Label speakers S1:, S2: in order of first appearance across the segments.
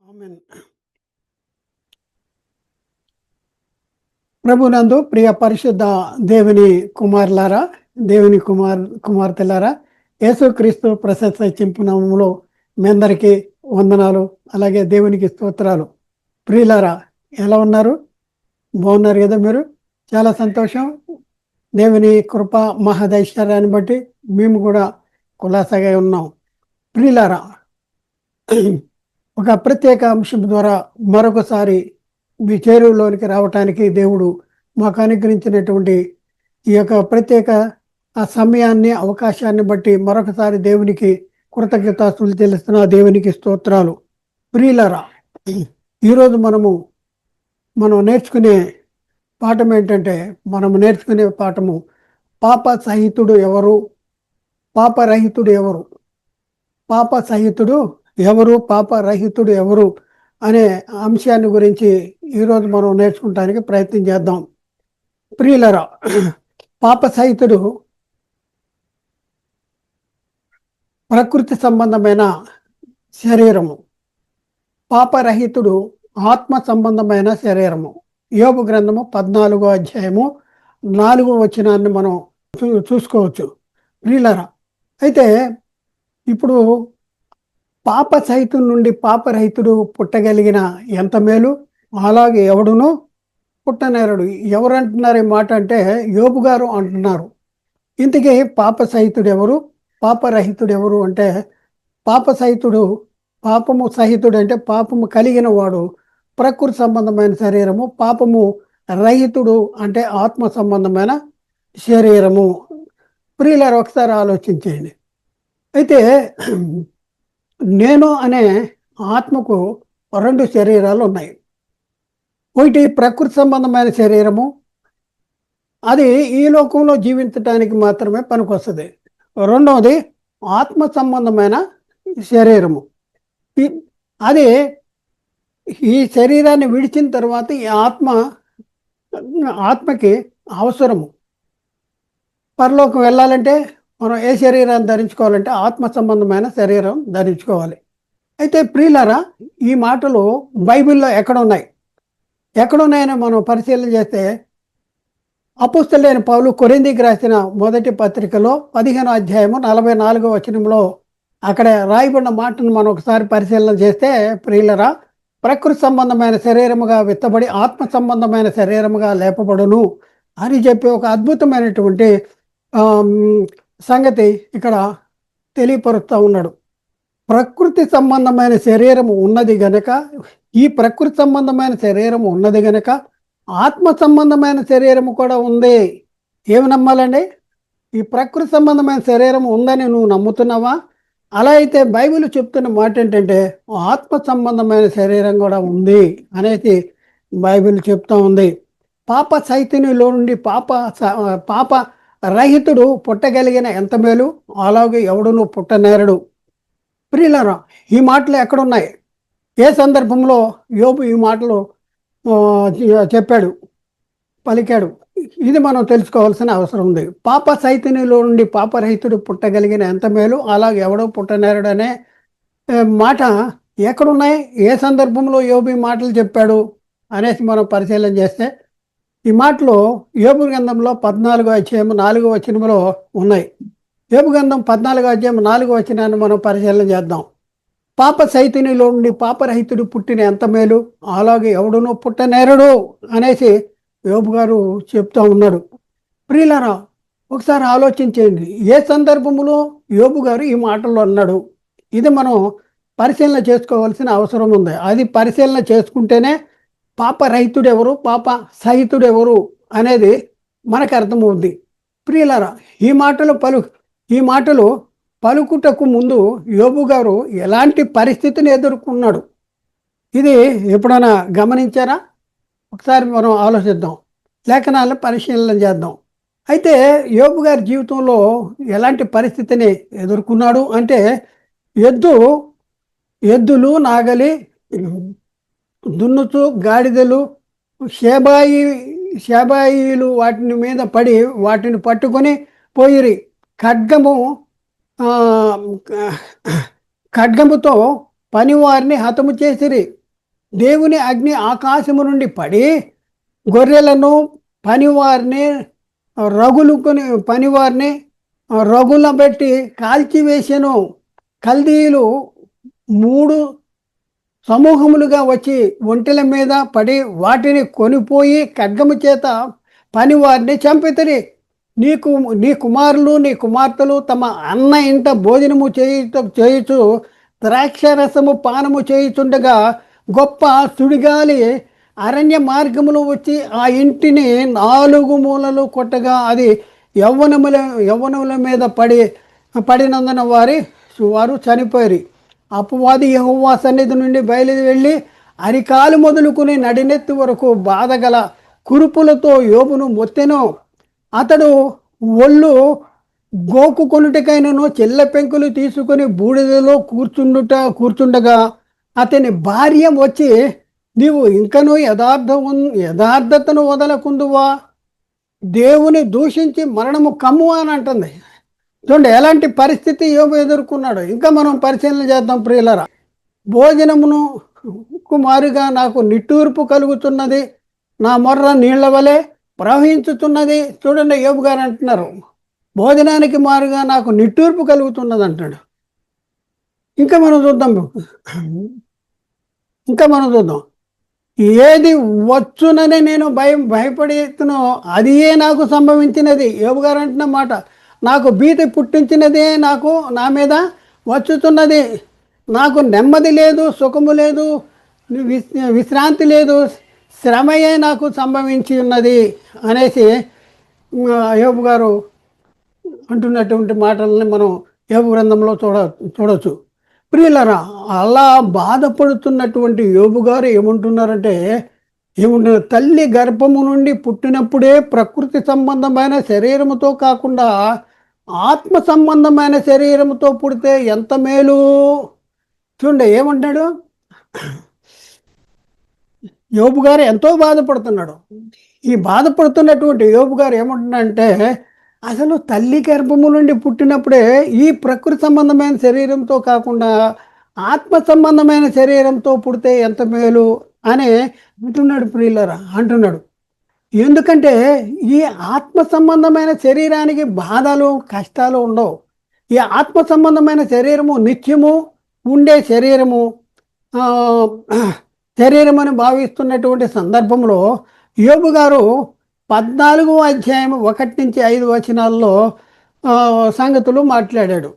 S1: ఆమేన్. ప్రభునందు ప్రియ పరిశుద్ధ దేవుని కుమారులారా, దేవుని కుమార్తెలారా, యేసుక్రీస్తు ప్రశస్త చింపునామములో మీ అందరికీ వందనాలు. అలాగే దేవునికి స్తోత్రాలు. ప్రియులారా, ఎలా ఉన్నారు? బాగున్నారు కదా మీరు? చాలా సంతోషం. దేవుని కృప మహదైశ్వర్యాన్ని బట్టి మేము కూడా కులాసాగా ఉన్నాం. ప్రియులారా, ఒక ప్రత్యేక అంశం ద్వారా మరొకసారి మీ చేరువలోనికి రావటానికి దేవుడు మాకు అనుగ్రహించినటువంటి ఈ యొక్క ప్రత్యేక ఆ సమయాన్ని, అవకాశాన్ని బట్టి మరొకసారి దేవునికి కృతజ్ఞతాస్తుతులు చెల్లిస్తున్న దేవునికి స్తోత్రాలు. ప్రియులారా, ఈరోజు మనం నేర్చుకునే పాఠం ఏంటంటే, నేర్చుకునే పాఠము పాపసహితుడు ఎవరు, పాపరహితుడు ఎవరు, పాపసహితుడు ఎవరు, పాపరహితుడు ఎవరు అనే అంశాన్ని గురించి ఈరోజు మనం నేర్చుకుంటానికి ప్రయత్నం చేద్దాం. ప్రియులరా, పాపసహితుడు ప్రకృతి సంబంధమైన శరీరము, పాపరహితుడు ఆత్మ సంబంధమైన శరీరము. యోబు గ్రంథము 14వ అధ్యాయము 4వ వచనాన్ని మనం చూసుకోవచ్చు. ప్రియులరా, అయితే ఇప్పుడు పాపసహితుడి నుండి పాపరహితుడు పుట్టగలిగిన ఎంత మేలు, అలాగే ఎవడును పుట్టనేరడు. ఎవరు అంటున్నారు ఈ మాట అంటే యోబు గారు అంటున్నారు. ఇంతకీ పాపసహితుడు ఎవరు, పాపరహితుడు ఎవరు అంటే, పాపసహితుడు, పాపము సహితుడు అంటే పాపము కలిగిన వాడు ప్రకృతి సంబంధమైన శరీరము, పాపము రహితుడు అంటే ఆత్మ సంబంధమైన శరీరము. ప్రియులారు, ఒకసారి ఆలోచించేయండి. అయితే నేను అనే ఆత్మకు 2 శరీరాలు ఉన్నాయి. ఒకటి ప్రకృతి సంబంధమైన శరీరము, అది ఈ లోకంలో జీవించడానికి మాత్రమే పనికొస్తుంది. రెండవది ఆత్మ సంబంధమైన శరీరము. అది ఈ శరీరాన్ని విడిచిన తర్వాత ఈ ఆత్మకి అవసరము. పరలోకం వెళ్ళాలంటే మనం ఏ శరీరాన్ని ధరించుకోవాలంటే ఆత్మ సంబంధమైన శరీరం ధరించుకోవాలి. అయితే ప్రియులారా, ఈ మాటలు బైబిల్లో ఎక్కడున్నాయని మనం పరిశీలన చేస్తే, అపోస్తలుడైన పౌలు కొరింథీకి రాసిన మొదటి పత్రికలో 15వ అధ్యాయము 44వ వచనంలో అక్కడ రాయబడిన మాటను మనం ఒకసారి పరిశీలన చేస్తే, ప్రియులరా, ప్రకృతి సంబంధమైన శరీరముగా విత్తబడి ఆత్మ సంబంధమైన శరీరముగా లేపబడును అని చెప్పి ఒక అద్భుతమైనటువంటి సంగతి ఇక్కడ తెలియపరుస్తూ ఉన్నాడు. ప్రకృతి సంబంధమైన శరీరము ఉన్నది గనక, ఈ ప్రకృతి సంబంధమైన శరీరము ఉన్నది గనక ఆత్మ సంబంధమైన శరీరము కూడా ఉంది. ఏమి నమ్మాలండి? ఈ ప్రకృతి సంబంధమైన శరీరము ఉందని నువ్వు నమ్ముతున్నావా? అలా అయితే బైబిల్ చెప్తున్న మాట ఏంటంటే ఆత్మ సంబంధమైన శరీరం కూడా ఉంది అనేసి బైబిల్ చెప్తా ఉంది. పాప సైతన్యంలో నుండి పాప రహితుడు పుట్టగలిగిన ఎంత మేలు, అలాగే ఎవడును పుట్టనేరడు. ప్రియులారా, ఈ మాటలు ఎక్కడున్నాయి? ఏ సందర్భంలో యోబు ఈ మాటలు చెప్పాడు, పలికాడు? ఇది మనం తెలుసుకోవాల్సిన అవసరం ఉంది. పాప సైతన్యంలో నుండి పాపరహితుడు పుట్టగలిగిన ఎంత మేలు, అలాగే ఎవడో పుట్టనేరడు అనే మాట ఎక్కడున్నాయి? ఏ సందర్భంలో యోబు ఈ మాటలు చెప్పాడు అనేసి మనం పరిశీలన చేస్తే, ఈ మాటలు యోబు గ్రంథంలో 14వ అధ్యాయం 4వ వచనంలో ఉన్నాయి. యోబు గ్రంథం 14వ అధ్యాయం 4వ వచనాన్ని మనం పరిశీలన చేద్దాం. పాప సైతన్యంలో నుండి పాపరహితుడు పుట్టిన ఎంత మేలు, అలాగే ఎవడునో పుట్టనేరడు అనేసి యోబు గారు చెప్తూ ఉన్నాడు. ప్రియులారా, ఒకసారి ఆలోచించండి, ఏ సందర్భంలో యోబు గారు ఈ మాటలు అన్నాడు? ఇది మనం పరిశీలన చేసుకోవాల్సిన అవసరం ఉంది. అది పరిశీలన చేసుకుంటేనే పాపరహితుడు ఎవరు, పాప సహితుడు ఎవరు అనేది మనకు అర్థమవుద్ది. ప్రియులారా, ఈ మాటలు పలుకుటకు ముందు యోబు గారు ఎలాంటి పరిస్థితిని ఎదుర్కొన్నాడు? ఇది ఎప్పుడైనా గమనించారా? ఒకసారి మనం ఆలోచిద్దాం, లేఖనాలను పరిశీలన చేద్దాం. అయితే యోబు గారి జీవితంలో ఎలాంటి పరిస్థితిని ఎదుర్కొన్నాడు అంటే, ఎద్దులు, నాగలి, దున్నుతూ గాడిదలు, షేబాయిలు వాటిని మీద పడి వాటిని పట్టుకొని పోయిరి. ఖడ్గముతో పనివారిని హతము చేసిరి. దేవుని అగ్ని ఆకాశము నుండి పడి గొర్రెలను పనివారిని పనివారిని రగుల పెట్టి కాల్చివేసెను. కల్దీయులు 3 సమూహములుగా వచ్చి ఒంటెల మీద పడి వాటిని కొనిపోయి ఖడ్గము చేత పనివారిని చంపితిరి. నీ కుమారులు నీ కుమార్తెలు తమ అన్న ఇంట భోజనము చేయుచు ద్రాక్షరసము పానము చేయుచుండగా గొప్ప సుడిగాలి అరణ్య మార్గములు వచ్చి ఆ ఇంటిని 4 మూలలు కొట్టగా అది యవ్వనముల మీద పడినందున వారు చనిపోయారు. అపవాది యెహోవా సన్నిధి నుండి వెళ్ళి అరికాలు మొదలుకుని నడినెత్తి వరకు బాధగల కురుపులతో యోబును మొత్తెను. అతడు ఒళ్ళు గోకుకొనుటకైనను చెల్ల పెంకులు తీసుకుని బూడిదలో కూర్చుండగా అతని భార్య వచ్చి, నీవు ఇంకనూ యథార్థతను వదలకుందువా? దేవుని దూషించి మరణము కమ్ము అని అంటుంది. చూడండి ఎలాంటి పరిస్థితి యోబు ఎదుర్కొన్నాడు. ఇంకా మనం పరిశీలన చేద్దాం ప్రియులరా. భోజనమును మారుగా నాకు నిట్టూర్పు కలుగుతున్నది, నా మొర్ర నీళ్ల వలె ప్రవహించుతున్నది. చూడండి యోబు గారు అంటున్నారు, భోజనానికి మారుగా నాకు నిట్టూర్పు కలుగుతున్నది అంటాడు. ఇంకా మనం చూద్దాం ఏది వచ్చునని నేను భయపడుతున్నో అదియే నాకు సంభవించినది. యోబు గారు అంటున్న మాట, నాకు భీతి పుట్టించినదే నా మీద వచ్చుతున్నది. నాకు నెమ్మది లేదు, సుఖము లేదు, విశ్రాంతి లేదు, శ్రమయే నాకు సంభవించి ఉన్నది అనేసి యోబు గారు అంటున్నటువంటి మాటలని మనం యోబు గ్రంథంలో చూడవచ్చు. ప్రియులరా, అలా బాధపడుతున్నటువంటి యోబు గారు ఏమంటున్నారంటే, తల్లి గర్భము నుండి పుట్టినప్పుడే ప్రకృతి సంబంధమైన శరీరముతో కాకుండా ఆత్మ సంబంధమైన శరీరముతో పుడితే ఎంత మేలు. చూడండి ఏమంటాడు, యోబు గారు ఎంతో బాధపడుతున్నాడు. ఈ బాధపడుతున్నటువంటి యోబు గారు ఏమంటున్నాడంటే, అసలు తల్లి గర్భము నుండి పుట్టినప్పుడే ఈ ప్రకృతి సంబంధమైన శరీరంతో కాకుండా ఆత్మ సంబంధమైన శరీరంతో పుడితే ఎంత మేలు అని అంటున్నాడు ప్రియులరా. అంటున్నాడు ఎందుకంటే ఈ ఆత్మ సంబంధమైన శరీరానికి బాధలు కష్టాలు ఉండవు. ఈ ఆత్మ సంబంధమైన శరీరము నిత్యము ఉండే శరీరం అని భావిస్తున్నటువంటి సందర్భంలో యోబు గారు 14వ అధ్యాయం 1-5 వచనాల్లో సంగతులు మాట్లాడాడు.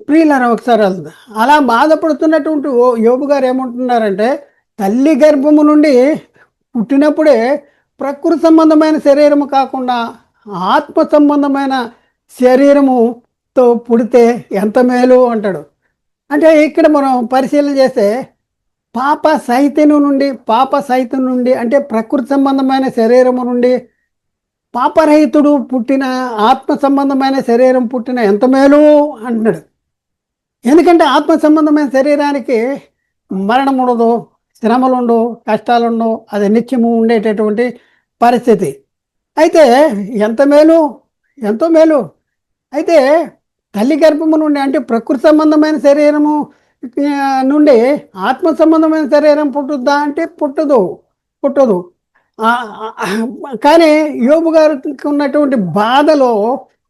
S1: ప్రియులరా ఒకసారి అలా బాధపడుతున్నటువంటి యోబు గారు ఏమంటున్నారంటే, తల్లి గర్భము నుండి పుట్టినప్పుడే ప్రకృతి సంబంధమైన శరీరము కాకుండా ఆత్మ సంబంధమైన శరీరముతో పుడితే ఎంత మేలు అంటాడు. అంటే ఇక్కడ మనం పరిశీలన చేస్తే పాప సహితం నుండి అంటే ప్రకృతి సంబంధమైన శరీరము నుండి పాపరహితుడు పుట్టిన ఆత్మ సంబంధమైన శరీరం పుట్టిన ఎంత మేలు అంటున్నాడు. ఎందుకంటే ఆత్మ సంబంధమైన శరీరానికి మరణం ఉండదు, శ్రమలు ఉండవు, కష్టాలు ఉండవు, అది నిత్యము ఉండేటటువంటి పరిస్థితి. అయితే ఎంతో మేలు. అయితే తల్లి గర్భము నుండి అంటే ప్రకృతి సంబంధమైన శరీరము నుండి ఆత్మ సంబంధమైన శరీరం పుట్టుద్దా అంటే పుట్టదు. కానీ యోబు గారికి ఉన్నటువంటి బాధలో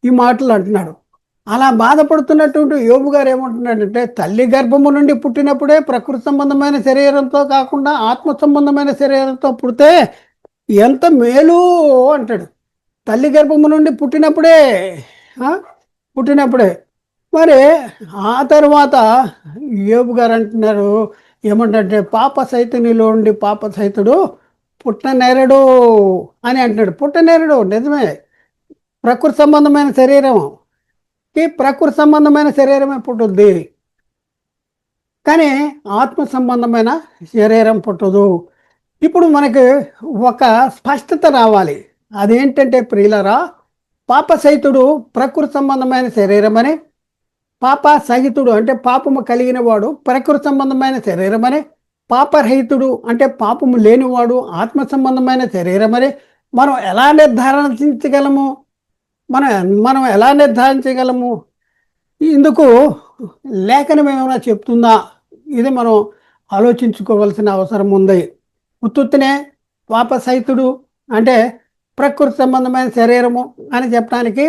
S1: ఈ మాటలు అంటున్నాడు. అలా బాధపడుతున్నటువంటి యోబు గారు ఏమంటున్నాడంటే, తల్లి గర్భము నుండి పుట్టినప్పుడే ప్రకృతి సంబంధమైన శరీరంతో కాకుండా ఆత్మ సంబంధమైన శరీరంతో పుడితే ఎంత మేలు అంటాడు. తల్లి గర్భము నుండి పుట్టినప్పుడే మరి ఆ తర్వాత యోబు గారు అంటున్నారు ఏమంటే, పాప సైతునిలో ఉండి పాప సైతుడు పుట్టనేరడు అని అంటున్నాడు. పుట్టనేరడు నిజమే, ప్రకృతి సంబంధమైన శరీరం ప్రకృతి సంబంధమైన శరీరమే పుట్టుద్ది, కానీ ఆత్మ సంబంధమైన శరీరం పుట్టదు. ఇప్పుడు మనకి ఒక స్పష్టత రావాలి. అదేంటంటే ప్రియులరా, పాప సహితుడు ప్రకృతి సంబంధమైన శరీరం అని, పాప సహితుడు అంటే పాపము కలిగిన వాడు ప్రకృతి సంబంధమైన శరీరం అని, పాపరహితుడు అంటే పాపము లేనివాడు ఆత్మ సంబంధమైన శరీరం అని మనం ఎలా నిర్ధారించగలము? మనం ఎలా నిర్ధారించగలము? ఇందుకు లేఖనం ఏమైనా చెప్తుందా ఇది మనం ఆలోచించుకోవాల్సిన అవసరం ఉంది. ఉత్తుత్తినే పాపసహితుడు అంటే ప్రకృతి సంబంధమైన శరీరము అని చెప్పడానికి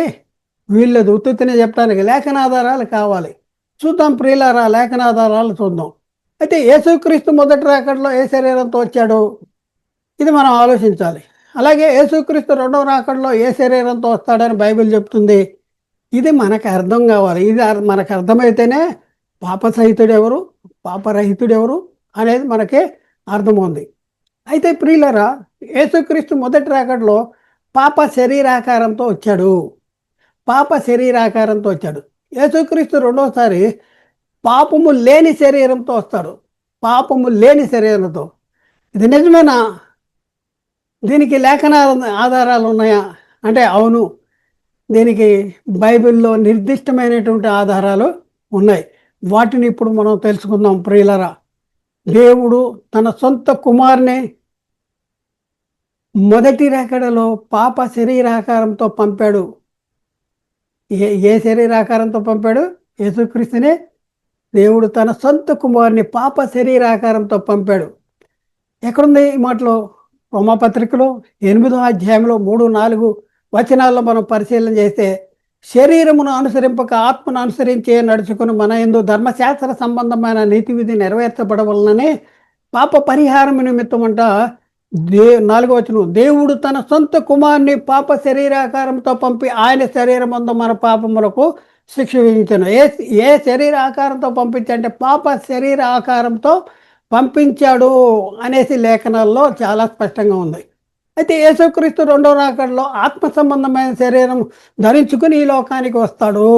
S1: వీళ్ళది. ఉత్తుత్తినే చెప్పడానికి లేఖనాధారాలు కావాలి. చూద్దాం ప్రియులారా, లేఖనాధారాలు చూద్దాం. అయితే యేసుక్రీస్తు మొదటి రాకడలో ఏ శరీరంతో వచ్చాడు, ఇది మనం ఆలోచించాలి. అలాగే యేసుక్రీస్తు రెండవ రాకడలో ఏ శరీరంతో వస్తాడని బైబిల్ చెప్తుంది. ఇది మనకు అర్థం కావాలి. ఇది మనకు అర్థమైతేనే పాపసహితుడెవరు, పాపరహితుడెవరు అనేది మనకి అర్థమవుంది. అయితే ప్రియులరా, యేసుక్రీస్తు మొదటి రాకడలో పాప శరీరాకారంతో వచ్చాడు. పాప శరీరాకారంతో వచ్చాడు. యేసుక్రీస్తు రెండోసారి పాపము లేని శరీరంతో వస్తాడు. పాపము లేని శరీరంతో. ఇది నిజమేనా? దీనికి లేఖన ఆధారాలు ఉన్నాయా అంటే అవును, దీనికి బైబిల్లో నిర్దిష్టమైనటువంటి ఆధారాలు ఉన్నాయి. వాటిని ఇప్పుడు మనం తెలుసుకుందాం ప్రియులరా. దేవుడు తన సొంత కుమారుని మొదటి రాకడలో పాప శరీరాకారంతో పంపాడు. ఏ శరీరాకారంతో పంపాడు? యేసుక్రీస్తునే దేవుడు తన సొంత కుమారుని పాప శరీరాకారంతో పంపాడు. ఎక్కడుంది ఈ మాటలో? రోమాపత్రికలో 8వ అధ్యాయంలో 3-4 వచనాల్లో మనం పరిశీలన చేస్తే, శరీరమును అనుసరింపక ఆత్మను అనుసరించే నడుచుకుని మన యందు ధర్మశాస్త్ర సంబంధమైన నీతి విధి నెరవేర్చబడవలననే పాప పరిహారం నిమిత్తమంట 4వ వచనం, దేవుడు తన సొంత కుమారుని పాప శరీరాకారంతో పంపి ఆయన శరీరమందు మన పాపములకు శిక్ష విధించాను. ఏ శరీర ఆకారంతో పంపించంటే పాప శరీర ఆకారంతో పంపించాడు అనేసి లేఖనాల్లో చాలా స్పష్టంగా ఉంది. అయితే యేసుక్రీస్తు రెండవ రాకడలో ఆత్మ సంబంధమైన శరీరం ధరించుకుని ఈ లోకానికి వస్తాడు.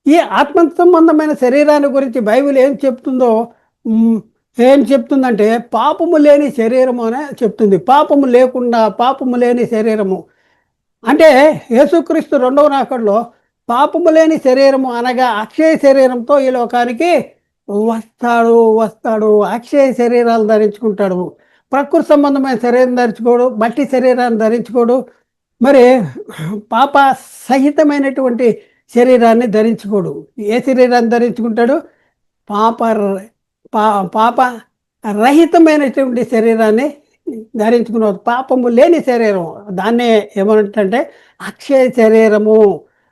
S1: ఈ ఆత్మ సంబంధమైన శరీరాన్ని గురించి బైబిల్ ఏం చెప్తుందంటే పాపము లేని శరీరము అనే చెప్తుంది. పాపము లేని శరీరము అంటే యేసుక్రీస్తు రెండవ రాకడలో పాపము లేని శరీరము అనగా అక్షయ శరీరంతో ఈ లోకానికి వస్తాడు. అక్షయ శరీరాలు ధరించుకుంటాడు. ప్రకృతి సంబంధమైన శరీరం ధరించుకోడు, మట్టి శరీరాన్ని ధరించుకోడు, మరి పాప సహితమైనటువంటి శరీరాన్ని ధరించుకోడు. ఏ శరీరాన్ని ధరించుకుంటాడు? పాప రహితమైనటువంటి శరీరాన్ని ధరించుకున్నాడు. పాపము లేని శరీరం, దాన్నే ఏమంటే అక్షయ శరీరము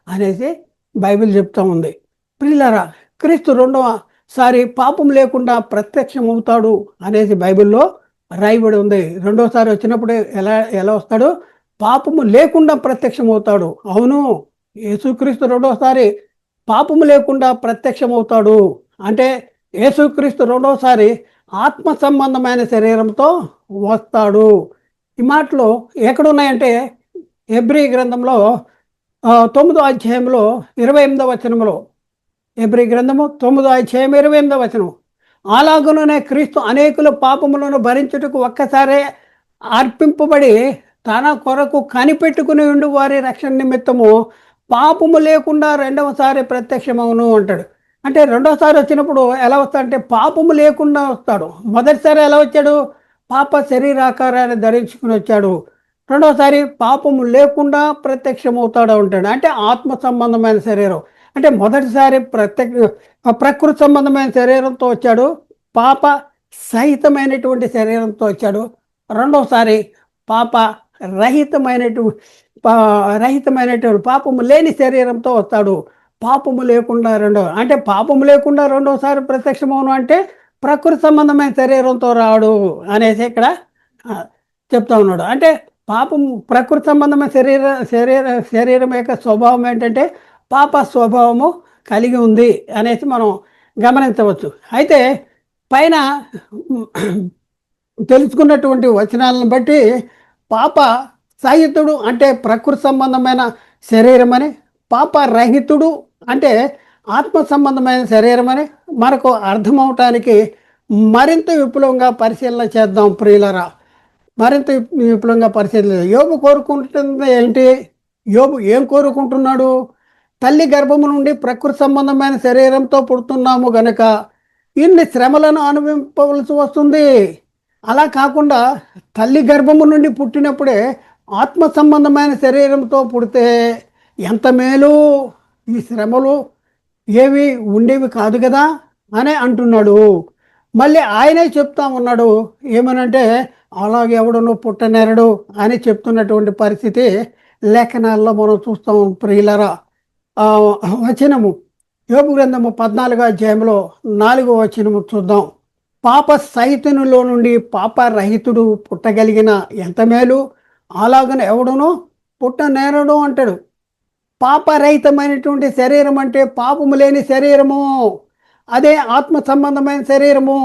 S1: అనేసి బైబిల్ చెప్తా ఉంది. ప్రియులారా, క్రీస్తు రెండవసారి పాపం లేకుండా ప్రత్యక్షమవుతాడు అనేసి బైబిల్లో రాయబడి ఉంది. రెండోసారి వచ్చినప్పుడు ఎలా వస్తాడు? పాపము లేకుండా ప్రత్యక్షమవుతాడు. అవును, యేసుక్రీస్తు రెండోసారి పాపము లేకుండా ప్రత్యక్షమవుతాడు. అంటే యేసుక్రీస్తు రెండోసారి ఆత్మ సంబంధమైన శరీరంతో వస్తాడు. ఈ మాటలు ఎక్కడున్నాయంటే హెబ్రీ గ్రంథంలో 9వ అధ్యాయంలో 28వ వచనంలో, హెబ్రీ గ్రంథము 9వ అధ్యాయం 28వ వచనం, అలాగుననే క్రీస్తు అనేకుల పాపములను భరించుటకు ఒక్కసారే అర్పింపబడి తన కొరకు కనిపెట్టుకుని ఉండి వారి రక్షణ నిమిత్తము పాపము లేకుండా రెండవసారి ప్రత్యక్షమవును అంటాడు. అంటే రెండోసారి వచ్చినప్పుడు ఎలా వస్తాడంటే పాపము లేకుండా వస్తాడు. మొదటిసారి ఎలా వచ్చాడు? పాప శరీరాకారాన్ని ధరించుకుని వచ్చాడు. రెండోసారి పాపము లేకుండా ప్రత్యక్షమవుతాడు అంటాడు. అంటే ఆత్మ సంబంధమైన శరీరం. అంటే మొదటిసారి ప్రకృతి సంబంధమైన శరీరంతో వచ్చాడు, పాప సహితమైనటువంటి శరీరంతో వచ్చాడు. రెండోసారి పాప రహితమైనటువంటి పాపము లేని శరీరంతో వస్తాడు. పాపము లేకుండా పాపము లేకుండా రెండోసారి ప్రత్యక్షమవును అంటే ప్రకృతి సంబంధమైన శరీరంతో రాడు అనేసి ఇక్కడ చెప్తా ఉన్నాడు. అంటే ప్రకృతి సంబంధమైన శరీరం యొక్క స్వభావం ఏంటంటే పాప స్వభావము కలిగి ఉంది అనేసి మనం గమనించవచ్చు. అయితే పైన తెలుసుకున్నటువంటి వచనాలను బట్టి పాప సహితుడు అంటే ప్రకృతి సంబంధమైన శరీరం అని, పాప రహితుడు అంటే ఆత్మ సంబంధమైన శరీరం అని మనకు అర్థమవటానికి మరింత విపులంగా పరిశీలన చేద్దాం ప్రియులరా. మరింత విపులంగా పరిశీలన. యోబు కోరుకుంటుంది ఏంటి? యోబు ఏం కోరుకుంటున్నాడు? తల్లి గర్భము నుండి ప్రకృతి సంబంధమైన శరీరంతో పుడుతున్నాము గనక ఇన్ని శ్రమలను అనుభవించవలసి వస్తుంది. అలా కాకుండా తల్లి గర్భము నుండి పుట్టినప్పుడే ఆత్మ సంబంధమైన శరీరంతో పుడితే ఎంత మేలు! ఈ శ్రమలు ఏవి ఉండేవి కాదు కదా అని అంటున్నాడు. మళ్ళీ ఆయనే చెప్తా ఉన్నాడు ఏమనంటే, అలాగే ఎవడను పుట్టనేరడు అని చెప్తున్నటువంటి పరిస్థితి లేఖనాల్లో మనం చూస్తాం ప్రియులరా. ఆ వచనము యోబు గ్రంథము 14వ అధ్యాయంలో 4వ వచనము చూద్దాం. పాప సహితునిలో నుండి పాపరహితుడు పుట్టగలిగిన ఎంత మేలు, అలాగని ఎవడును పుట్టనేరడు అంటాడు. పాపరహితమైనటువంటి శరీరం అంటే పాపము లేని శరీరము, అదే ఆత్మ సంబంధమైన శరీరము.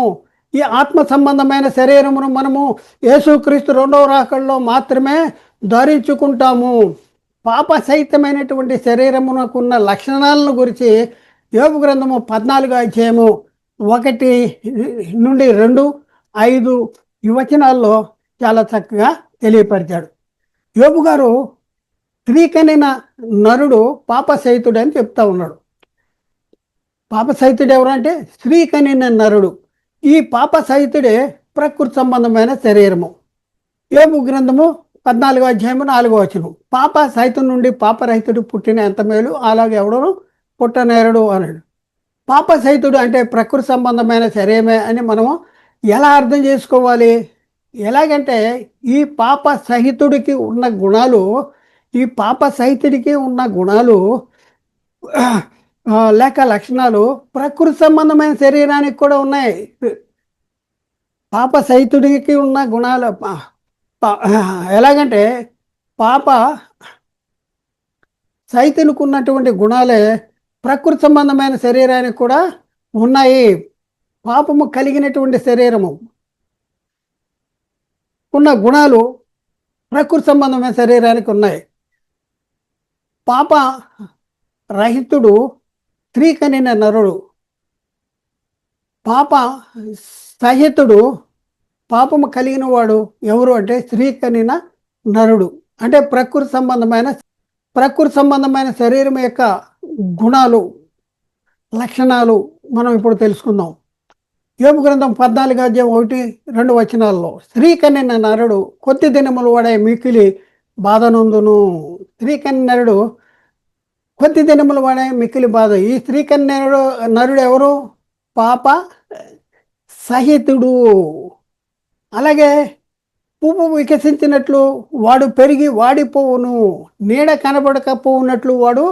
S1: ఈ ఆత్మ సంబంధమైన శరీరమును మనము యేసుక్రీస్తు రెండవ రాకడలో మాత్రమే ధరించుకుంటాము. పాప సహితమైనటువంటి శరీరమునకున్న లక్షణాలను గురించి యోబు గ్రంథము 14వ అధ్యాయము 1 నుండి 2, 5 ఈ వచనాల్లో చాలా చక్కగా తెలియపరిచాడు. యోబు గారు స్త్రీ కనిన నరుడు పాపసహితుడు అని చెప్తా ఉన్నాడు. పాపసహితుడు ఎవరంటే స్త్రీ కనిన నరుడు. ఈ పాపసహితుడే ప్రకృతి సంబంధమైన శరీరము. యోబు గ్రంథము 14వ అధ్యాయము 4వ వచనం. పాప సహితం నుండి పాపరహితుడు పుట్టిన ఎంత మేలు, అలాగే ఎవడను పుట్టనేరడు అన్నాడు. పాప సహితుడు అంటే ప్రకృతి సంబంధమైన శరీరమే అని మనము ఎలా అర్థం చేసుకోవాలి? ఎలాగంటే ఈ పాప సహితుడికి ఉన్న గుణాలు, ఈ పాప సహితుడికి ఉన్న గుణాలు లేక లక్షణాలు ప్రకృతి సంబంధమైన శరీరానికి కూడా ఉన్నాయి. పాప సహితుడికి ఉన్న గుణాలు ఎలాగంటే పాప సహితునికి ఉన్నటువంటి గుణాలే ప్రకృతి సంబంధమైన శరీరానికి కూడా ఉన్నాయి. పాపము కలిగినటువంటి శరీరము ఉన్న గుణాలు ప్రకృతి సంబంధమైన శరీరానికి ఉన్నాయి. పాప రహితుడు స్త్రీ కనిన నరుడు. పాప సహితుడు పాపము కలిగిన వాడు ఎవరు అంటే స్త్రీ కనిన నరుడు. అంటే ప్రకృతి సంబంధమైన శరీరం యొక్క గుణాలు, లక్షణాలు మనం ఇప్పుడు తెలుసుకుందాం. యోబు గ్రంథం 14వ అధ్యాయం 1, 2 వచనాల్లో స్త్రీ కనిన నరుడు కొద్ది దినములు వాడే మిక్కిలి బాధనందును. స్త్రీ కనిన నరుడు కొద్ది దినములు వాడే మిక్కిలి బాధ. ఈ స్త్రీ కనిన నరుడు ఎవరు? పాప సహితుడు. అలాగే పువ్వు వికసించినట్లు వాడు పెరిగి వాడిపోవును, నీడ కనబడకపోవునట్లు వాడు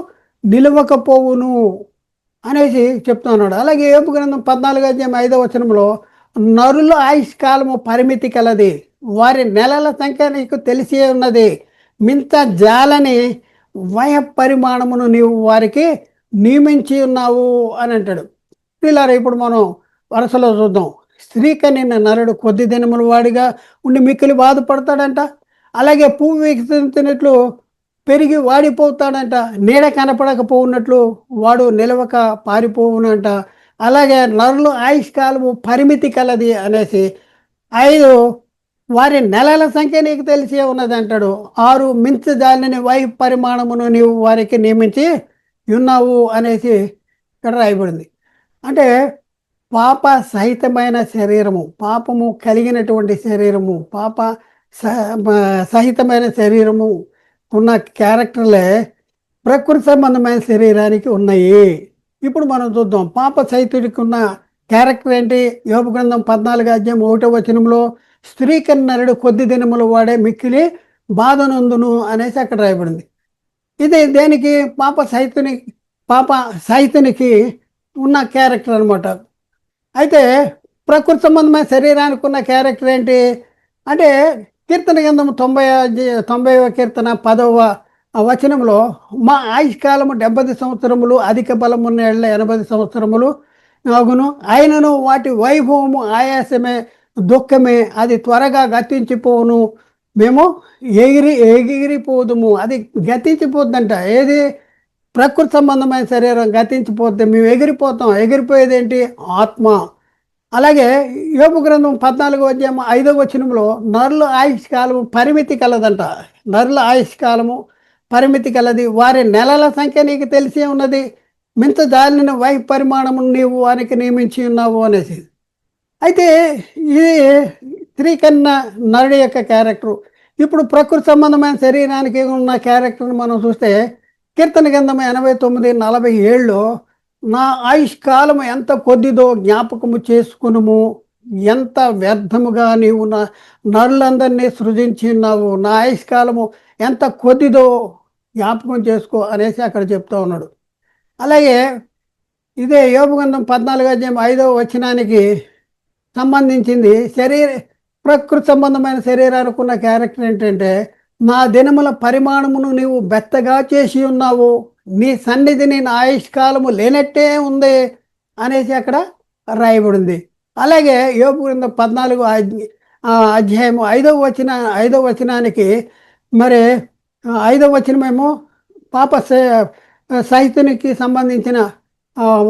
S1: నిలవకపోవును అనేసి చెప్తున్నాడు. అలాగే యోబు గ్రంథం 14వ అధ్యాయం 5వ వచనంలో నరుల ఆయుష్కాలము పరిమితి కలది, వారి నెలల సంఖ్య నీకు తెలిసే ఉన్నది, మింత జాలని వయ పరిమాణమును నీవు వారికి నియమించి ఉన్నావు అని అంటాడు. ఇలా ఇప్పుడు మనం వరుసలో చూద్దాం. స్త్రీ కనిన నరుడు కొద్ది దినముల వాడిగా ఉండి మిక్కిలి బాధపడతాడంట. అలాగే పువ్వు వికసించినట్లు పెరిగి వాడిపోతాడంట. నీడ కనపడకపోవున్నట్లు వాడు నిలవక పారిపోవునంట. అలాగే నరులు ఆయుష్కాలము పరిమితి కలది అనేసి 5 వారి నెలల సంఖ్య నీకు తెలిసే ఉన్నది అంటాడు. 6 మించు దానిని వై పరిమాణమును నీవు వారికి నియమించి ఉన్నావు అనేసి ఇక్కడ రాయబడింది. అంటే పాప సహితమైన శరీరము, పాపము కలిగినటువంటి శరీరము, పాప సహితమైన శరీరము ఉన్న క్యారెక్టర్లే ప్రకృతి సంబంధమైన శరీరానికి ఉన్నాయి. ఇప్పుడు మనం చూద్దాం పాప సహితుడికి ఉన్న క్యారెక్టర్ ఏంటి. యోబు గ్రంథం 14వ అధ్యాయం 1వ వచనంలో స్త్రీ కన్నరుడు కొద్ది దినములు వాడే మిక్కిలి బాధనందును అనేసి అక్కడ రాయబడింది. ఇది దేనికి? పాప సహితునికి ఉన్న క్యారెక్టర్ అనమాట. అయితే ప్రకృతి సంబంధమైన శరీరానికి ఉన్న క్యారెక్టర్ ఏంటి అంటే కీర్తన గ్రంథం 90వ కీర్తన 10వ వచనంలో మా ఆయుష్కాలము 70 సంవత్సరములు, అధిక బలమున్న 80 సంవత్సరములు అగును, ఆయనను వాటి వైభవము ఆయాసమే, దుఃఖమే, అది త్వరగా గతించిపోవును, మేము ఎగిరిపోదుము. అది గతించిపోద్దంట. ఏది? ప్రకృతి సంబంధమైన శరీరం గతించిపోద్ది, మేము ఎగిరిపోతాం. ఎగిరిపోయేది ఏంటి? ఆత్మ. అలాగే యోబు గ్రంథం 14వ అధ్యాయం 5వ వచనంలో నరుల ఆయుష్కాలము పరిమితి కలదంట. నరుల ఆయుష్కాలము పరిమితి కలది, వారి నెలల సంఖ్య నీకు తెలిసే ఉన్నది, మింత దానిని వై పరిమాణము నీవు వారికి నియమించి ఉన్నావు అనేసి. అయితే ఇది స్త్రీ కన్నా నరుడి యొక్క క్యారెక్టరు. ఇప్పుడు ప్రకృతి సంబంధమైన శరీరానికి ఉన్న క్యారెక్టర్ని మనం చూస్తే కీర్తన గ్రంథం 89:47లో నా ఆయుష్కాలము ఎంత కొద్దిదో జ్ఞాపకము చేసుకునుము. ఎంత వ్యర్థముగా నీవు నరులందరినీ సృజించినావు. నా ఆయుష్కాలము ఎంత కొద్దిదో జ్ఞాపకం చేసుకో అనేసి అక్కడ చెప్తా ఉన్నాడు. అలాగే ఇదే యోబు గ్రంథం 14వ వచనానికి సంబంధించింది ప్రకృతి సంబంధమైన శరీరానికి ఉన్న క్యారెక్టర్ ఏంటంటే, నా దినముల పరిమాణమును నీవు బెత్తగా చేసి ఉన్నావు, నీ సన్నిధిని నా ఆయుష్కాలము లేనట్టే ఉంది అనేసి అక్కడ రాయబడింది. అలాగే యోబు గ్రంథం 14 అధ్యాయము 5వ వచనానికి మరి 5వ వచనమేమో పాప సహితునికి సంబంధించిన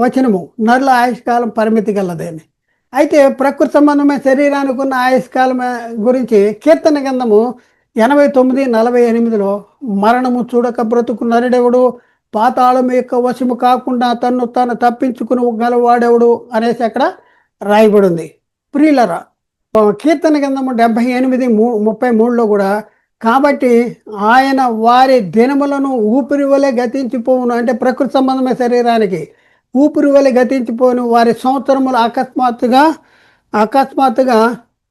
S1: వచనము, నరుల ఆయుష్కాలం పరిమితి గలదేని. అయితే ప్రకృతి సంబంధమైన శరీరానికి ఉన్న ఆయుష్కాలం గురించి కీర్తన గ్రంథము 89:48 మరణము చూడక బ్రతుకు నరుడెవడు, పాతాళం యొక్క వశము కాకుండా తన్ను తాను తప్పించుకుని గలవాడెవడు అనేసి అక్కడ రాయబడింది. ప్రియులరా, కీర్తన గ్రంథము 78:33 కూడా కాబట్టి ఆయన వారి దినములను ఊపిరి వలె గతించిపోవును, అంటే ప్రకృతి సంబంధమైన శరీరానికి ఊపిరి వలె గతించిపోను, వారి సంవత్సరములు అకస్మాత్తుగా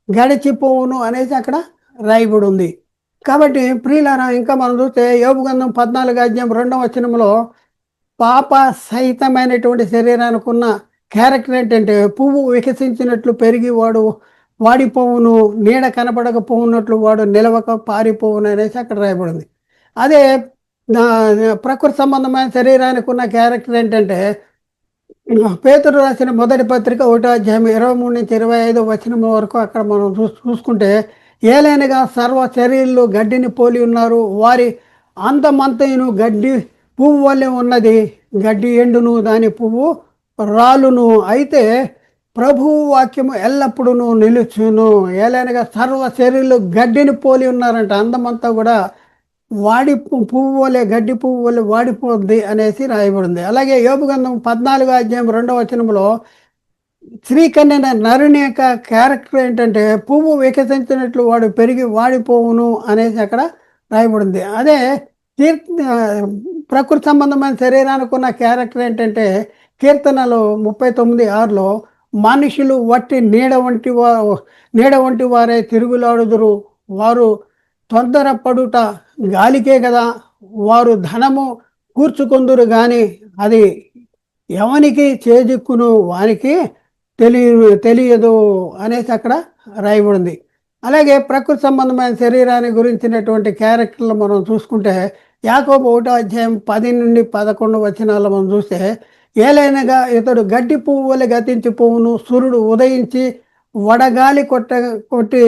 S1: గడిచిపోవును అనేసి అక్కడ రాయబడి ఉంది. కాబట్టి ప్రియులారా, ఇంకా మనం చూస్తే యోబు గ్రంథం 14వ వచనంలో పాప సహితమైనటువంటి శరీరానికి ఉన్న క్యారెక్టర్ ఏంటంటే, పువ్వు వికసించినట్లు పెరిగి వాడు వాడిపోవును, నీడ కనపడకపోవున్నట్లు వాడు నిలవక పారిపోవును అనేసి అక్కడ రాయబడింది. అదే ప్రకృతి సంబంధమైన శరీరానికి ఉన్న క్యారెక్టర్ ఏంటంటే, పేతురు రాసిన మొదటి పత్రిక 1:23-25 వరకు అక్కడ మనం చూసుకుంటే, ఏలైనగా సర్వ శరీరులు గడ్డిని పోలి ఉన్నారు, వారి అంతమంతయును గడ్డి పువ్వు వల్లే ఉన్నది, గడ్డి ఎండును దాని పువ్వు రాలును, అయితే ప్రభువు వాక్యము ఎల్లప్పుడూ నిలుచును. ఏలైనగా సర్వ శరీరులు గడ్డిని పోలి ఉన్నారంట, అందమంతా కూడా పువ్వు వలె గడ్డి పువ్వు వలె వాడిపోద్ది అనేసి రాయబడింది. అలాగే యోబు గ్రంథం 14వ శ్రీకన్య నరుని యొక్క క్యారెక్టర్ ఏంటంటే, పువ్వు వికసించినట్లు వాడు పెరిగి వాడిపోవును అనేసి అక్కడ రాయబడింది. అదే ప్రకృతి సంబంధమైన శరీరానికి ఉన్న క్యారెక్టర్ ఏంటంటే, కీర్తనలు 39:6 మనుషులు వట్టి నీడ వంటి వారే తిరుగులాడుదురు, వారు తొందరపడుట గాలికే కదా, వారు ధనము కూర్చుకొందురు కానీ అది ఎవనికి చేజిక్కును వానికి తెలియదు అనేసి అక్కడ రాయబడింది. అలాగే ప్రకృతి సంబంధమైన శరీరాన్ని గురించినటువంటి క్యారెక్టర్లు మనం చూసుకుంటే, యాకోబు 1:10-11 మనం చూస్తే, ఏలైనగా ఇతడు గడ్డి పువ్వు వలె గతించిపోవును, సూర్యుడు ఉదయించి వడగాలి కొట్టి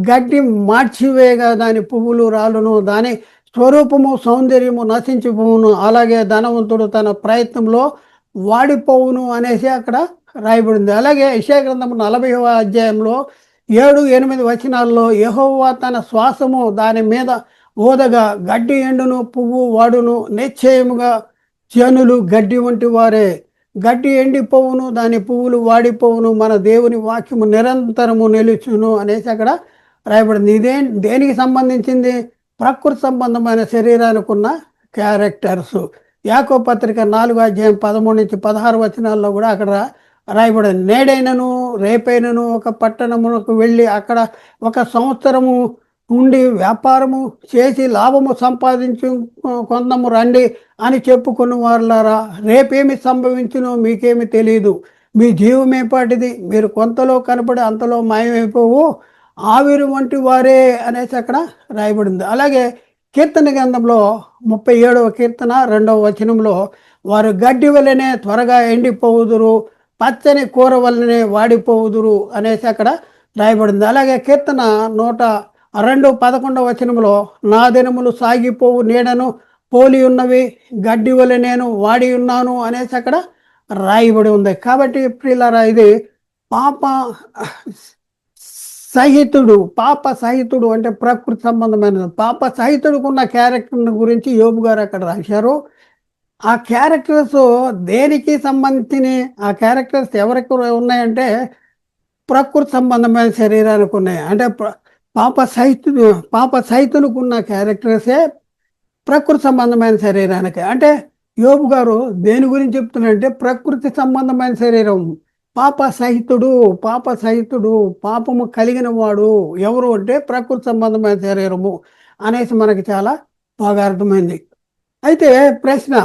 S1: గడ్డి మార్చివేయగా దాని పువ్వులు రాలును, దాని స్వరూపము సౌందర్యము నశించిపోవును, అలాగే ధనవంతుడు తన ప్రయత్నంలో వాడిపోవును అనేసి అక్కడ రాయబడింది. అలాగే యెషయా గ్రంథము 40వ 7-8 యెహోవా తన శ్వాసము దాని మీద ఓదగా గడ్డి ఎండును, పువ్వు వాడును, నిశ్చయముగా జనులు గడ్డి వంటి వారే, గడ్డి ఎండిపోవును, దాని పువ్వులు వాడిపోవును, మన దేవుని వాక్యము నిరంతరము నిలుచును అనేసి అక్కడ రాయబడింది. దేనికి సంబంధించింది? ప్రకృతి సంబంధమైన శరీరానికి ఉన్న క్యారెక్టర్స్. యాకోబు పత్రిక 4:13-16 కూడా అక్కడ రాయబడింది. నేడైనను రేపైనను ఒక పట్టణమునకు వెళ్ళి అక్కడ 1 సంవత్సరము ఉండి వ్యాపారము చేసి లాభము సంపాదించు కొందము రండి అని చెప్పుకున్న వారులారా, రేపేమి సంభవించునో మీకేమి తెలియదు, మీ జీవమేపాటిది, మీరు కొంతలో కనపడి అంతలో మాయమైపోవు, ఆవిరి వంటి వారే అనేసి అక్కడ రాయబడింది. అలాగే కీర్తన గ్రంథంలో 37వ కీర్తన 2వ వారు గడ్డి వలనే త్వరగా ఎండిపోవుదురు, పచ్చని కూర వలనే వాడిపోవుదురు అనేసి అక్కడ రాయబడింది. అలాగే కీర్తన 102:11 నా దినములు సాగిపోవు నీడను పోలి ఉన్నవి, గడ్డి వలె నేను వాడి ఉన్నాను అనేసి అక్కడ రాయబడి ఉంది. కాబట్టి ప్రియులారా, ఇది పాప సహితుడు అంటే ప్రకృతి సంబంధమైనది. పాప సహితుడికి ఉన్న క్యారెక్టర్ గురించి యోబు గారు అక్కడ రాశారు. ఆ క్యారెక్టర్స్ దేనికి సంబంధించిన ఆ క్యారెక్టర్స్ ఎవరికి ఉన్నాయంటే, ప్రకృతి సంబంధమైన శరీరానికి ఉన్నాయి. అంటే పాప సహితునికి ఉన్న క్యారెక్టర్సే ప్రకృతి సంబంధమైన శరీరానికి. అంటే యోబు గారు దేని గురించి చెప్తున్నారంటే ప్రకృతి సంబంధమైన శరీరం. పాప సహితుడు, పాప సహితుడు, పాపము కలిగిన వాడు ఎవరు అంటే ప్రకృతి సంబంధమైన శరీరము అనేసి మనకి చాలా బాగా అర్థమైంది. అయితే ప్రశ్న,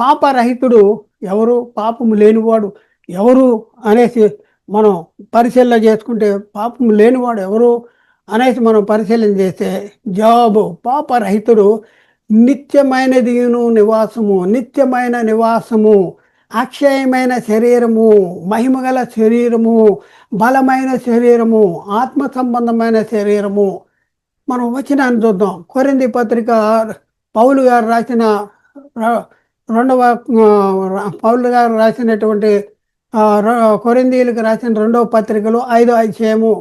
S1: పాపరహితుడు ఎవరు, పాపము లేనివాడు ఎవరు అనేసి మనం పరిశీలన చేసుకుంటే, పాపము లేనివాడు ఎవరు అనేసి మనం పరిశీలన చేస్తే జవాబు, పాపరహితుడు నిత్యమైనదిను నివాసము, నిత్యమైన నివాసము, అక్షయమైన శరీరము, మహిమగల శరీరము, బలమైన శరీరము, ఆత్మ సంబంధమైన శరీరము. మనం వచనాన్ని చూద్దాం. కొరింథీ పత్రిక పౌలు గారు రాసిన రెండవ పౌలు గారు రాసినటువంటి కొరింథీయులకు రాసిన రెండవ పత్రికలో 5వ అధ్యాయము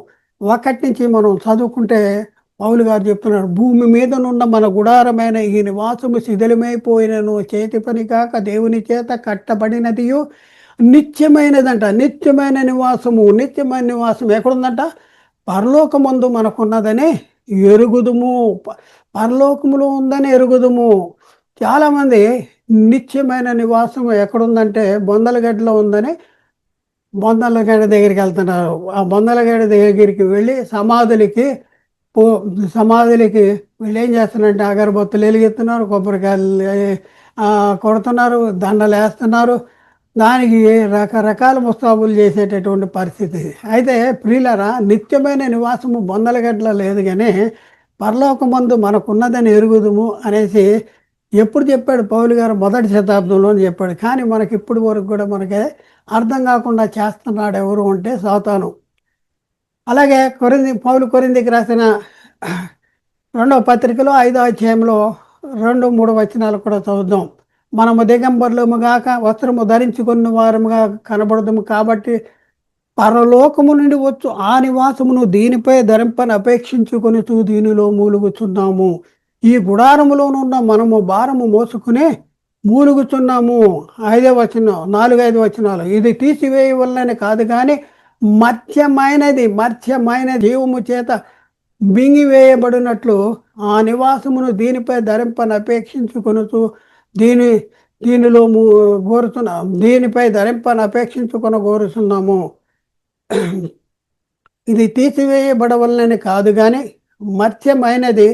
S1: 1 నుంచి మనం చదువుకుంటే పౌలు గారు చెప్తున్నారు, భూమి మీదనున్న మన గుడారమైన ఈ నివాసము శిథిలమైపోయినను, చేతి పని కాక దేవుని చేత కట్టబడినదియు నిత్యమైనదంట. నిత్యమైన నివాసము, నిత్యమైన నివాసం ఎక్కడుందంట? పరలోకమందు మనకున్నదని ఎరుగుదుము. పరలోకములో ఉందని ఎరుగుదుము. చాలామంది నిత్యమైన నివాసం ఎక్కడుందంటే బొందలగడ్డలో ఉందని బొందలగడ్డ దగ్గరికి వెళ్తున్నారు. ఆ బొందలగడ్డ దగ్గరికి వెళ్ళి సమాధులకి వీళ్ళు ఏం చేస్తున్నారంటే అగరబత్తులు వెలిగిస్తున్నారు, కొబ్బరికాయలు కొడుతున్నారు, దండలు వేస్తున్నారు. దానికి రకరకాల ముస్తాబులు చేసేటటువంటి పరిస్థితి. అయితే ప్రియులారా, నిత్యమైన నివాసము బొందలగడ్డలో లేదు, కానీ పరలోకమందు మనకున్నదని ఎరుగుదుము అనేసి ఎప్పుడు చెప్పాడు పౌలు గారు? మొదటి శతాబ్దంలో చెప్పాడు. కానీ మనకి ఇప్పటి వరకు కూడా మనకి అర్థం కాకుండా చేస్తున్నాడు ఎవరు అంటే సాతాను. అలాగే పౌలు కొరింథీకి రాసిన 2వ పత్రికలో 5వ అధ్యాయంలో 2, 3 వచనాలు కూడా చదువుదాం. మనము దిగంబరులము గాక వస్త్రము ధరించుకున్న వారముగా కనబడదుము కాబట్టి పరలోకము నుండి వచ్చు ఆ నివాసమును దీనిపై ధరింపని అపేక్షించుకొని దీనిలో మూలుగుచున్నాము. ఈ గుడారములోనున్న మనము భారము మోసుకునే మూలుగుచున్నాము. 5వ వచనం, 4, 5 వచనాలు. ఇది తీసివేయవలనని కాదు, కానీ మర్త్యమైన జీవము చేత మింగివేయబడినట్లు ఆ నివాసమును దీనిపై ధరింపని అపేక్షించుకొనుచు దీనిలో కోరుతున్నాం, దీనిపై ధరింపని అపేక్షించుకొని కోరుతున్నాము. ఇది తీసివేయబడవలనని కాదు, కానీ మర్త్యమైనది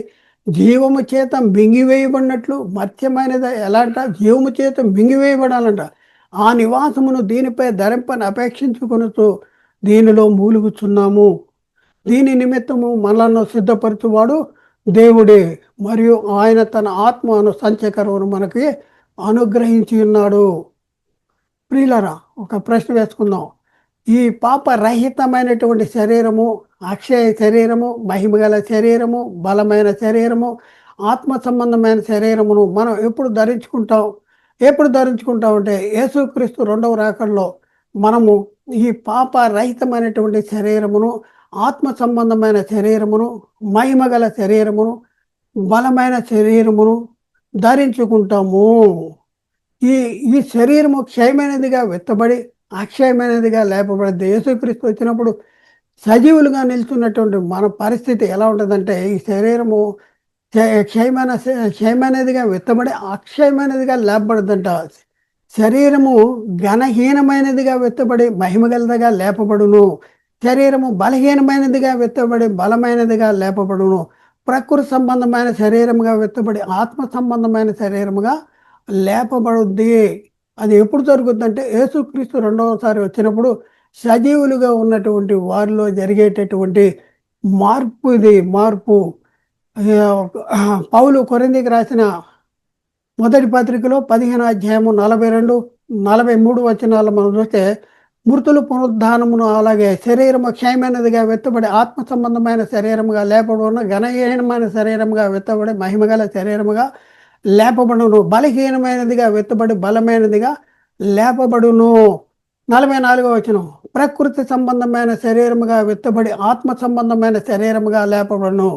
S1: జీవము చేత మింగివేయబడినట్లు. మర్త్యమైనది ఎలా అంట? జీవము చేత మింగివేయబడాలంట. ఆ నివాసమును దీనిపై ధరింపని అపేక్షించుకొనుచు దీనిలో మూలుగుచున్నాము. దీని నిమిత్తము మనలను సిద్ధపరచువాడు దేవుడే, మరియు ఆయన తన ఆత్మను సంచకరమును మనకి అనుగ్రహించి ఉన్నాడు. ప్రియులరా, ఒక ప్రశ్న వేసుకుందాం. ఈ పాపరహితమైనటువంటి శరీరము, అక్షయ శరీరము, మహిమగల శరీరము, బలమైన శరీరము, ఆత్మ సంబంధమైన శరీరమును మనం ఎప్పుడు ధరించుకుంటాం అంటే యేసుక్రీస్తు 2వ రాకడలో మనము ఈ పాపరహితమైనటువంటి శరీరమును, ఆత్మ సంబంధమైన శరీరమును, మహిమగల శరీరమును, బలమైన శరీరమును ధరించుకుంటాము. ఈ శరీరము క్షయమైనదిగా విత్తబడి అక్షయమైనదిగా లేపబడింది. యేసుక్రీస్తు వచ్చినప్పుడు సజీవులుగా నిలుచున్నటువంటి మన పరిస్థితి ఎలా ఉంటుందంటే, ఈ శరీరము క్షయమైనదిగా విత్తబడి అక్షయమైనదిగా లేపబడదంట. శరీరము ఘనహీనమైనదిగా విత్తబడి మహిమగలదిగా లేపబడును. శరీరము బలహీనమైనదిగా విత్తబడి బలమైనదిగా లేపబడును. ప్రకృతి సంబంధమైన శరీరముగా విత్తబడి ఆత్మ సంబంధమైన శరీరముగా లేపబడుద్ది. అది ఎప్పుడు జరుగుతుందంటే యేసుక్రీస్తు 2వసారి వచ్చినప్పుడు సజీవులుగా ఉన్నటువంటి వారిలో జరిగేటటువంటి మార్పు. ఇది మార్పు. పౌలు కొరింథీకి రాసిన మొదటి పత్రికలో 15వ అధ్యాయము 42, 43 వచనాలు మనం చూస్తే, మృతులు పునరుద్ధానమును, అలాగే శరీరము క్షయమైనదిగా విత్తబడి ఆత్మ సంబంధమైన శరీరముగా లేపబడును, ఘనహీనమైన శరీరముగా విత్తబడి మహిమగల శరీరముగా లేపబడును, బలహీనమైనదిగా విత్తబడి బలమైనదిగా లేపబడును. 44వ వచనం, ప్రకృతి సంబంధమైన శరీరముగా విత్తబడి ఆత్మ సంబంధమైన శరీరముగా లేపబడును.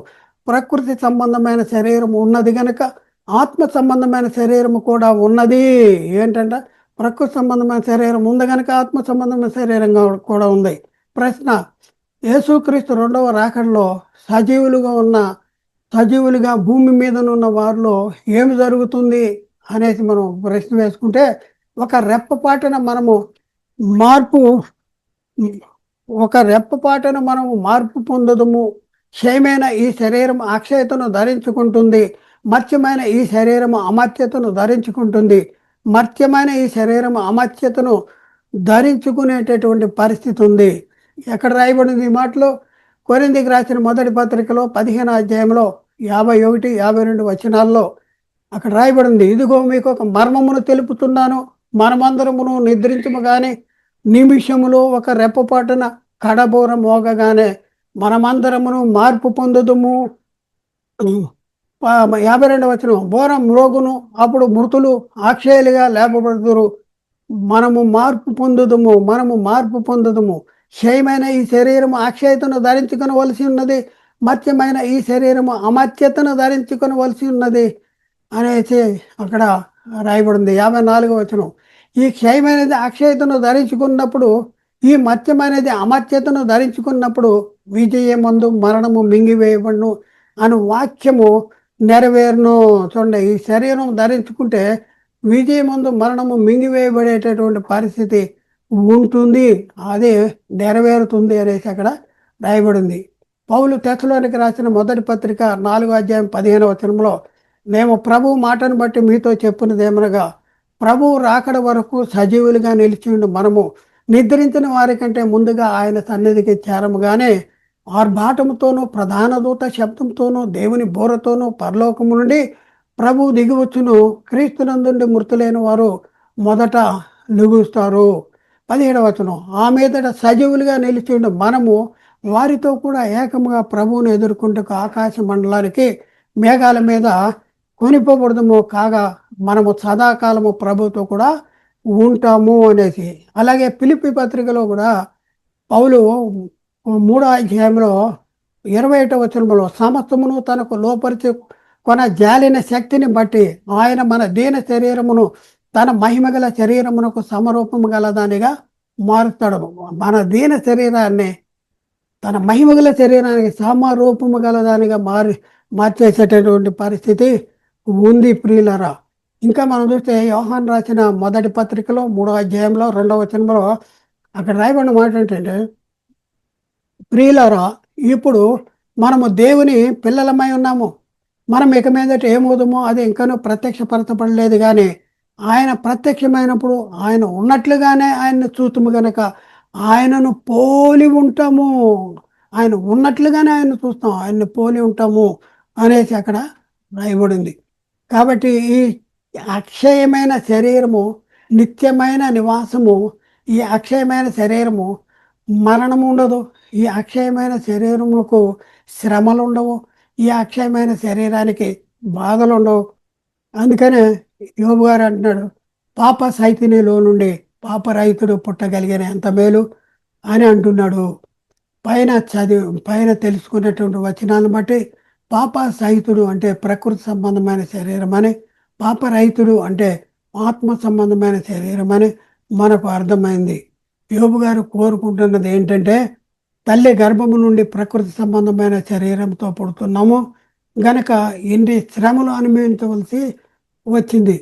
S1: ప్రకృతి సంబంధమైన శరీరం ఉన్నది గనక ఆత్మ సంబంధమైన శరీరము కూడా ఉన్నది. ఏంటంటే ప్రకృతి సంబంధమైన శరీరం ఉంది కనుక ఆత్మ సంబంధమైన శరీరంగా కూడా ఉంది. ప్రశ్న, యేసుక్రీస్తు 2వ రాకడలో సజీవులుగా భూమి మీద ఉన్న వారిలో ఏమి జరుగుతుంది అనేసి మనం ప్రశ్న వేసుకుంటే, ఒక రెప్పపాటున మనము మార్పు ఒక రెప్పపాటున మనము మార్పు పొందుదుము. క్షయమైన ఈ శరీరం అక్షయతను ధరించుకుంటుంది. మర్త్యమైన ఈ శరీరము అమర్త్యతను ధరించుకుంటుంది. మర్త్యమైన ఈ శరీరము అమర్త్యతను ధరించుకునేటటువంటి పరిస్థితి ఉంది. ఎక్కడ రాయబడింది ఈ మాటలు? కొరింథీకి రాసిన మొదటి పత్రికలో 15వ అధ్యాయంలో 51, 52 వచనాల్లో అక్కడ రాయబడింది. ఇదిగో మీకు ఒక మర్మమును తెలుపుతున్నాను. మనమందరమును నిద్రించము గాని నిమిషములో ఒక రెప్పపాటున కడబోర మోగగానే మనమందరమును మార్పు పొందుదుము. 52వ వచనం, బోరం మ్రోగును, అప్పుడు మృతులు అక్షయులుగా లేపబడుదురు. మనము మార్పు పొందుదుము. క్షయమైన ఈ శరీరము అక్షయతను ధరించుకొనవలసి ఉన్నది. మర్త్యమైన ఈ శరీరము అమర్త్యతను ధరించుకొనవలసి ఉన్నది అనేసి అక్కడ రాయబడింది. 54వ వచనం, ఈ క్షయమైనది అక్షయతను ధరించుకున్నప్పుడు, ఈ మర్త్యమైనది అమర్త్యతను ధరించుకున్నప్పుడు విజయమందు మరణము మింగివేయబడును అను వాక్యము నెరవేరును. చూడండి, ఈ శరీరం ధరించుకుంటే విజయమందు మరణము మింగివేయబడేటటువంటి పరిస్థితి ఉంటుంది, అది నెరవేరుతుంది అనేసి అక్కడ రాయబడింది. పౌలు తెస్సలోనికి రాసిన మొదటి పత్రిక 4వ అధ్యాయం 15వ వచనంలో, మేము ప్రభు మాటను బట్టి మీతో చెప్పున్నదేమనగా, ప్రభువు రాకడ వరకు సజీవులుగా నిలిచి మనము నిద్రించిన వారి కంటే ముందుగా ఆయన సన్నిధికి చేరముగానే ఆర్భాటముతోనూ ప్రధాన దూత శబ్దంతోనూ దేవుని బోరతోనూ పరలోకము నుండి ప్రభువు దిగివచ్చును. క్రీస్తునందుండి మృతులైన వారు మొదట లెగుస్తారు. 17వ వచనం, ఆ మీదట సజీవులుగా నిలిచి మనము వారితో కూడా ఏకముగా ప్రభువును ఎదుర్కొంటకు ఆకాశ మండలానికి మేఘాల మీద కొనిపోబడదుము. కాగా మనము సదాకాలము ప్రభుతో కూడా ఉంటాము అనేసి. అలాగే ఫిలిప్పీ పత్రికలో కూడా పౌలు 3వ అధ్యాయంలో 21వ వచనంలో, సమస్తమును తనకు లోపరిచి కొన జాలిన శక్తిని బట్టి ఆయన మన దీన శరీరమును తన మహిమగల శరీరమునకు సమరూపము గలదానిగా మారుతాడు. మన దీన శరీరాన్ని తన మహిమగల శరీరానికి సమరూపము గలదానిగా మార్చేసేటటువంటి పరిస్థితి ఉంది ప్రియులరా. ఇంకా మనం చూస్తే యోహాను రాసిన మొదటి పత్రికలో 3వ అధ్యాయంలో 2వ వచనంలో అక్కడ రాయబడిన మాట ఏంటంటే, ప్రియులరా, ఇప్పుడు మనము దేవుని పిల్లలమై ఉన్నాము. మనం ఇక మీదట ఏమవుదామో అది ఇంకనూ ప్రత్యక్షపరచబడలేదు, కానీ ఆయన ప్రత్యక్షమైనప్పుడు ఆయన ఉన్నట్లుగానే ఆయన్ని చూస్తాము కనుక ఆయనను పోలి ఉంటాము. ఆయన ఉన్నట్లుగానే ఆయన చూస్తాం, ఆయన్ని పోలి ఉంటాము అనేసి అక్కడ రాయబడింది. కాబట్టి ఈ అక్షయమైన శరీరము, నిత్యమైన నివాసము, ఈ అక్షయమైన శరీరము మరణము ఉండదు. ఈ అక్షయమైన శరీరములకు శ్రమలు ఉండవు. ఈ అక్షయమైన శరీరానికి బాధలు ఉండవు. అందుకనే యోబు గారు అంటున్నాడు, పాప సైతినిలో నుండి పాపరహితుడు పుట్టగలిగిన ఎంత మేలు అని అంటున్నాడు. పైన తెలుసుకున్నటువంటి వచనాలను బట్టి పాప సహితుడు అంటే ప్రకృతి సంబంధమైన శరీరం అని, పాపరహితుడు అంటే ఆత్మ సంబంధమైన శరీరం అని మనకు అర్థమైంది. యోబు గారు కోరుకుంటున్నది ఏంటంటే, తల్లి గర్భము నుండి ప్రకృతి సంబంధమైన శరీరంతో పుడుతున్నాము గనక ఎన్ని శ్రమలు అనుభవించవలసి వచ్చింది.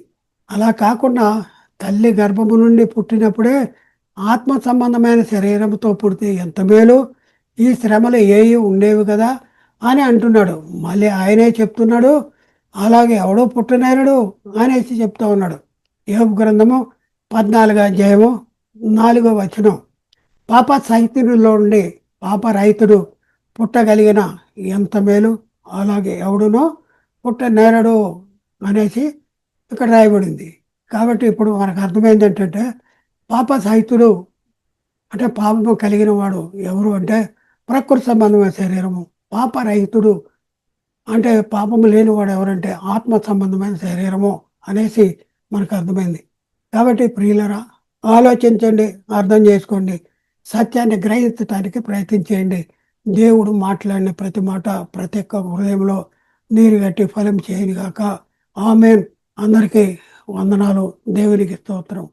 S1: అలా కాకుండా తల్లి గర్భము నుండి పుట్టినప్పుడే ఆత్మ సంబంధమైన శరీరంతో పుడితే ఎంత మేలు, ఈ శ్రమలు ఏవి ఉండేవి కదా అని అంటున్నాడు. మళ్ళీ ఆయనే చెప్తున్నాడు, అలాగే ఎవడో పుట్టనేరడు అనేసి చెప్తా ఉన్నాడు. యోబు గ్రంథము 14వ అధ్యాయము 4వ వచనం, పాప సహితునిలో నుండి పాపరహితుడు పుట్టగలిగిన ఎంత మేలు, అలాగే ఎవడునో పుట్టనేరడు అనేసి ఇక్కడ రాయబడింది. కాబట్టి ఇప్పుడు మనకు అర్థమైంది ఏంటంటే, పాప సహితుడు అంటే పాపము కలిగిన వాడు ఎవరు అంటే ప్రకృతి సంబంధమైన శరీరము. పాపరహితుడు అంటే పాపము లేనివాడు ఎవరంటే ఆత్మ సంబంధమైన శరీరము అనేసి మనకు అర్థమైంది. కాబట్టి ప్రియులరా, ఆలోచించండి, అర్థం చేసుకోండి, సత్యాన్ని గ్రహించడానికి ప్రయత్నించేయండి. దేవుడు మాట్లాడిన ప్రతి మాట ప్రతి ఒక్క హృదయంలో నీరు గట్టి ఫలం చేయనుగాక. ఆమేన్. అందరికీ వందనాలు. దేవునికి స్తోత్రం.